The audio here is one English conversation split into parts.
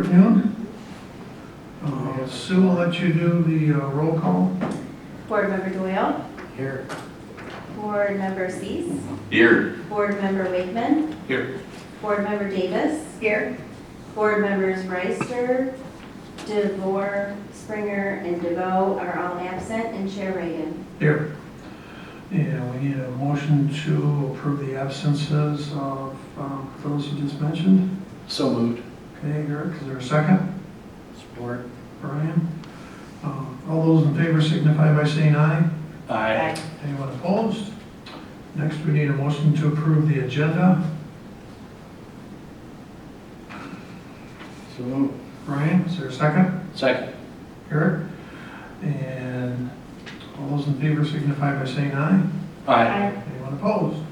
Afternoon. Sue will let you do the roll call. Board Member Doyle. Here. Board Member Cease. Here. Board Member Wakeman. Here. Board Member Davis. Here. Board Members Reister, DeVore, Springer, and DeVoe are all absent, and Chair Reagan. Here. And we need a motion to approve the absences of those you just mentioned. So moved. Okay, Eric, is there a second? Support. Brian? All those in favor signify by saying aye. Aye. Anyone opposed? Next, we need a motion to approve the agenda. So moved. Brian, is there a second? Second. Eric? And all those in favor signify by saying aye. Aye. Anyone opposed?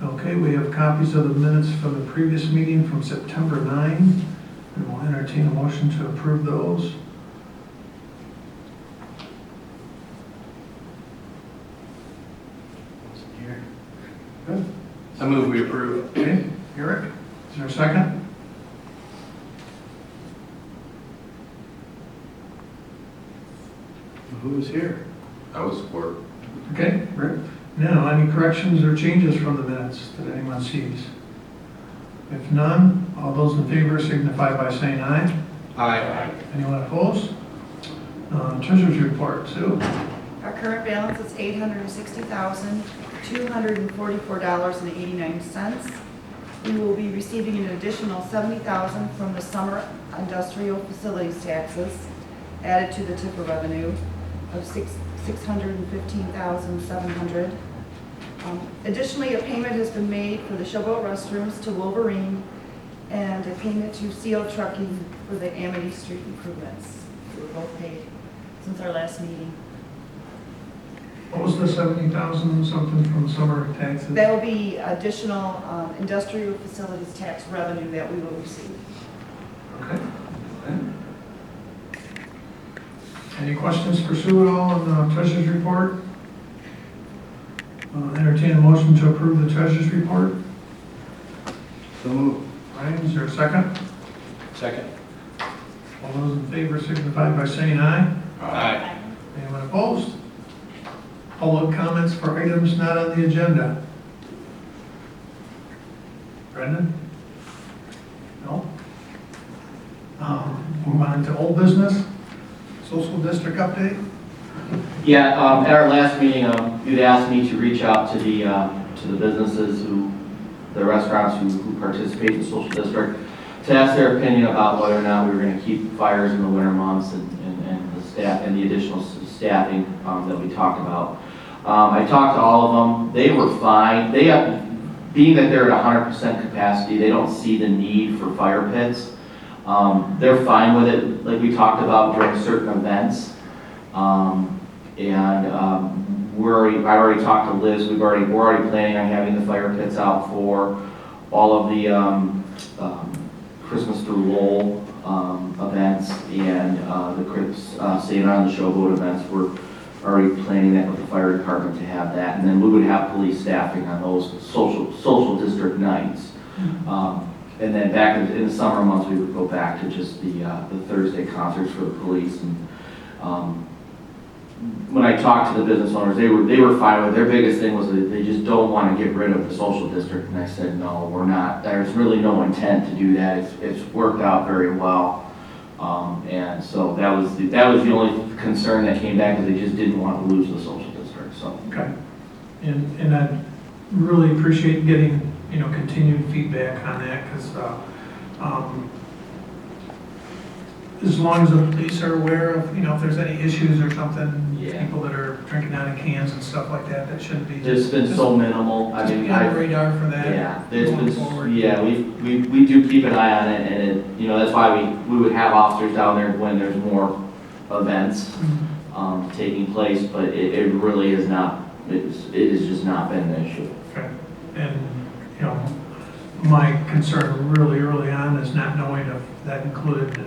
Okay, we have copies of the minutes from the previous meeting from September 9, and we'll entertain a motion to approve those. Here. Good. I move we approve. Okay, Eric, is there a second? Who's here? I would support. Okay, Rick. Now, any corrections or changes from the minutes that anyone sees? If none, all those in favor signify by saying aye. Aye. Anyone opposed? Treasurer's report, Sue. Our current balance is $860,244.89. We will be receiving an additional $70,000 from the summer industrial facilities taxes added to the TIFA revenue of $615,700. Additionally, a payment has been made for the showboat restrooms to Wolverine and a payment to CO Trucking for the Amity Street improvements. They were both paid since our last meeting. What was the 70,000 something from summer taxes? That will be additional industrial facilities tax revenue that we will receive. Okay. Any questions for Sue at all on the treasurer's report? Entertain a motion to approve the treasurer's report. So moved. Ryan, is there a second? Second. All those in favor signify by saying aye. Aye. Anyone opposed? Public comments for items not on the agenda. Brendan? No? Move on to old business. Social district update. Yeah, at our last meeting, you'd asked me to reach out to the businesses the restaurants who participate in the social district, to ask their opinion about whether or not we were going to keep fires in the winter months and the staff and the additional staffing that we talked about. I talked to all of them. They were fine. Being that they're at 100% capacity, they don't see the need for fire pits. They're fine with it, like we talked about during certain events. I've already talked to Liz. We're already planning on having the fire pits out for all of the Christmas through Lowell events and the Save on the Showboat events. We're already planning that with the fire department to have that, and then we would have police staffing on those social district nights. And then back in the summer months, we would go back to just the Thursday concerts for the police. And when I talked to the business owners, they were fine with it. Their biggest thing was that they just don't want to get rid of the social district. And I said, no, we're not. There's really no intent to do that. It's worked out very well. And so that was the only concern that came back, because they just didn't want to lose the social district. So Okay. And I really appreciate getting, continued feedback on that, because as long as the police are aware of, if there's any issues or something, Yeah. people that are drinking out of cans and stuff like that, that shouldn't be. it's been so minimal. Just be on the radar for that. Yeah, there's going been, forward. yeah, we do keep an eye on it, and that's why we would have officers down there when there's more events taking place, but it really is not, it has just not been an issue. Okay. And, my concern really early on is not knowing if that included,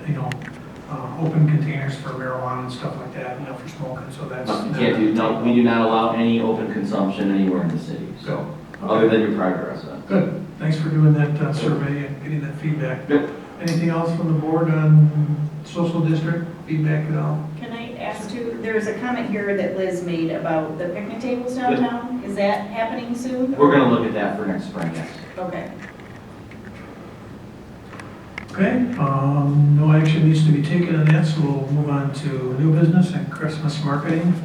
open containers for marijuana and stuff like that, for smoking, so that's. We do not allow any open consumption anywhere in the city, so, Okay. other than your private residence. Good, thanks for doing that survey and getting that feedback. Yep. Anything else from the board on social district feedback at all? Can I ask too, there's a comment here that Liz made about the picnic tables downtown. Is that happening soon? We're gonna look at that for next spring, yes. Okay. Okay, no action needs to be taken on that, so we'll move on to new business and Christmas marketing.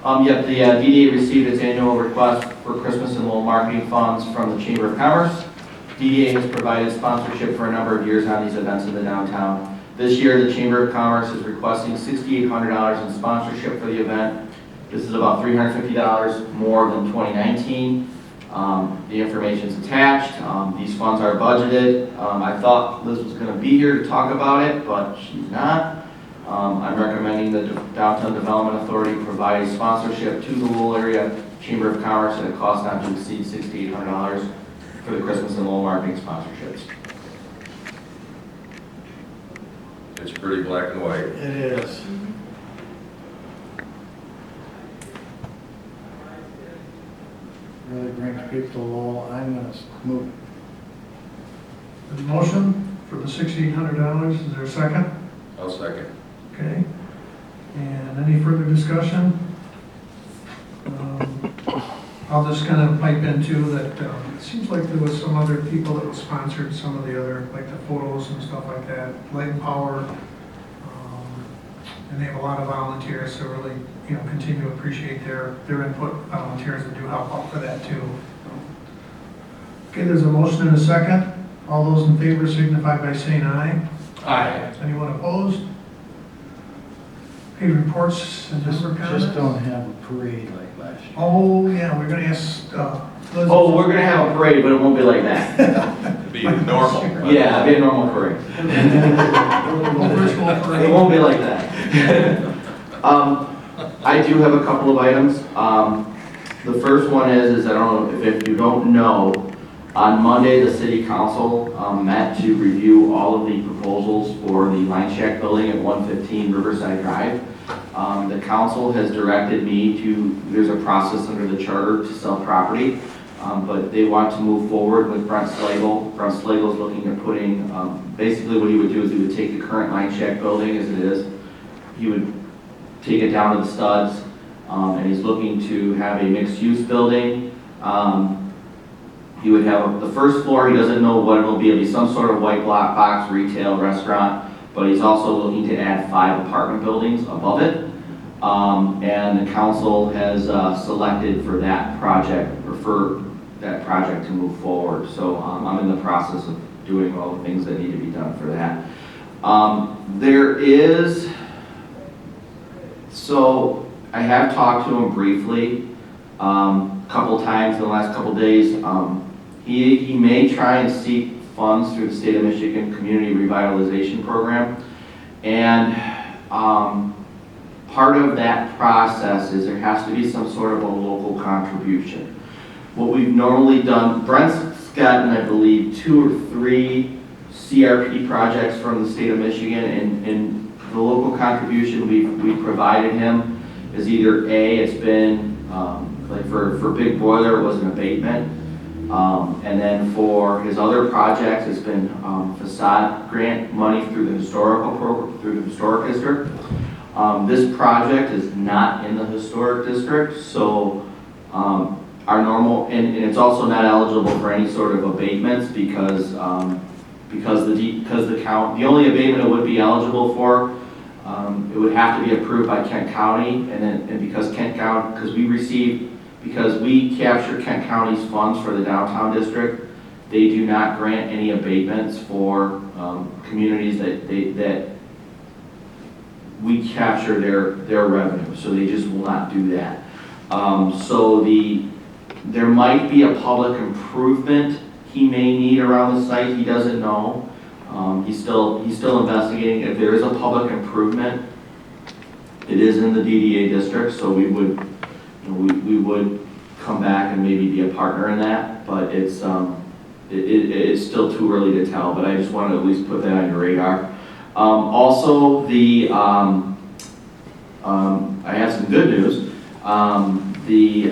Yep, the DDA received its annual request for Christmas and Lowell marketing funds from the Chamber of Commerce. DDA has provided sponsorship for a number of years on these events in the downtown. This year, the Chamber of Commerce is requesting $6,800 in sponsorship for the event. This is about $350 more than 2019. The information is attached. These funds are budgeted. I thought Liz was going to be here to talk about it, but she's not. I'm recommending the Downtown Development Authority provide sponsorship to the Lowell Area Chamber of Commerce at a cost not to exceed $6,800 for the Christmas and Lowell marketing sponsorships. It's pretty black and white. It is. Really brings people to Lowell. I'm gonna move it. There's a motion for the $6,800, is there a second? I'll second. Okay, and any further discussion? I'll just kind of pipe in too that it seems like there was some other people that was sponsored, some of the other, like the photos and stuff like that, Light and Power. And they have a lot of volunteers, so really, continue to appreciate their input, volunteers that do help out for that too. Okay, there's a motion and a second. All those in favor signify by saying aye. Aye. Anyone opposed? Okay, reports and member comments? Just don't have a parade like last year. Oh, yeah, we're gonna ask, Liz. Oh, we're gonna have a parade, but it won't be like that. It'd be normal. Yeah, it'll be a normal parade. Virtual It parade. won't be like that. I do have a couple of items. The first one is I don't know if you don't know, on Monday, the city council met to review all of the proposals for the Line Shack building at 115 Riverside Drive. The council has directed me there's a process under the charter to sell property, but they want to move forward with Brent Slagle. Brent Slagle is looking at putting, basically what he would do is he would take the current Line Shack building as it is, he would take it down to the studs, and he's looking to have a mixed-use building. He would have the first floor, he doesn't know what it'll be some sort of white block box retail restaurant, but he's also looking to add 5 apartment buildings above it. And the council has selected for that project, or for that project to move forward. So I'm in the process of doing all the things that need to be done for that. So I have talked to him briefly, a couple times in the last couple days. He may try and seek funds through the State of Michigan Community Revitalization Program. And part of that process is there has to be some sort of a local contribution. What we've normally done, Brent's gotten, I believe, 2 or 3 CRP projects from the State of Michigan, and the local contribution we provided him is either A, it's been, like for Big Boiler, it was an abatement. And then for his other projects, it's been facade grant money through the historical program, through the historic district. This project is not in the historic district, so our normal, and it's also not eligible for any sort of abatements because the only abatement it would be eligible for, it would have to be approved by Kent County, and because Kent County, because we capture Kent County's funds for the downtown district, they do not grant any abatements for communities that we capture their revenue, so they just will not do that. There might be a public improvement he may need around the site, he doesn't know. He's still investigating. If there is a public improvement, it is in the DDA district, so we would come back and maybe be a partner in that, but it's still too early to tell, but I just wanted to at least put that on your radar. Also, I have some good news. The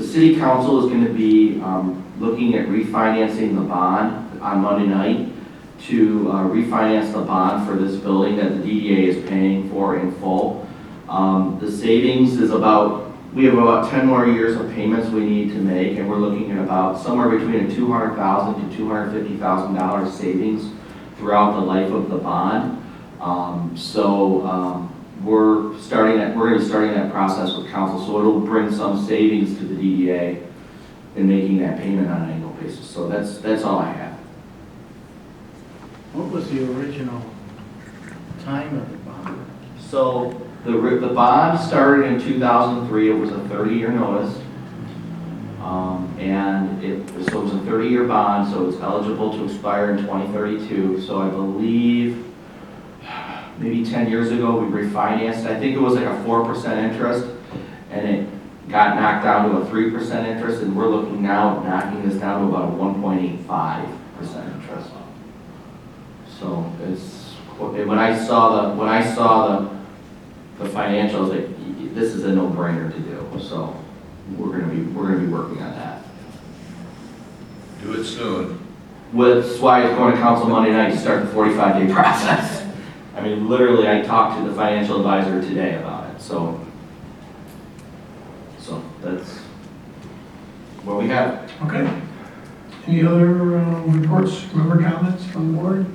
city council is going to be looking at refinancing the bond on Monday night. to refinance the bond for this building that the DDA is paying for in full. The savings is we have about 10 more years of payments we need to make, and we're looking at about somewhere between a $200,000 to $250,000 savings throughout the life of the bond. We're going to be starting that process with council, so it'll bring some savings to the DDA in making that payment on an annual basis. So that's all I have. What was the original time of the bond? So the bond started in 2003. It was a 30-year notice. So it was a 30-year bond, so it's eligible to expire in 2032. So I believe maybe 10 years ago we refinanced. I think it was like a 4% interest, and it got knocked down to a 3% interest, and we're looking now at knocking this down to about a 1.85% interest. So when I saw the financials, this is a no-brainer to do. So we're gonna be working on that. Do it soon. That's why it's going to council Monday night to start the 45-day process. I mean, literally, I talked to the financial advisor today about it. So that's what we have. Okay. Any other reports, member comments from the board?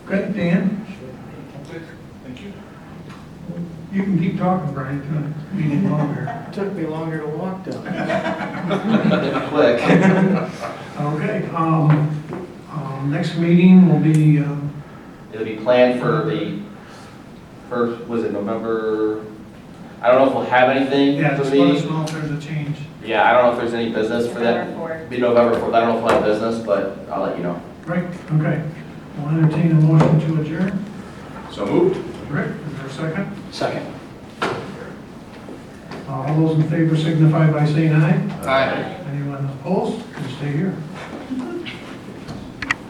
Okay, Dan? Thank you. You can keep talking, Brian, to be longer. It took me longer to walk down. Quick. Okay, next meeting will be, It'll be planned for the first, was it November? I don't know if we'll have anything yeah, for just the let us meeting. know if there's a change. Yeah, I don't know if there's any business for that. November 4th. Be November 4th. I don't know if we'll have business, but I'll let you know. Right, okay. We'll entertain a motion to adjourn. So moved. Rick, is there a second? Second. All those in favor signify by saying aye. Aye. Anyone opposed, can stay here.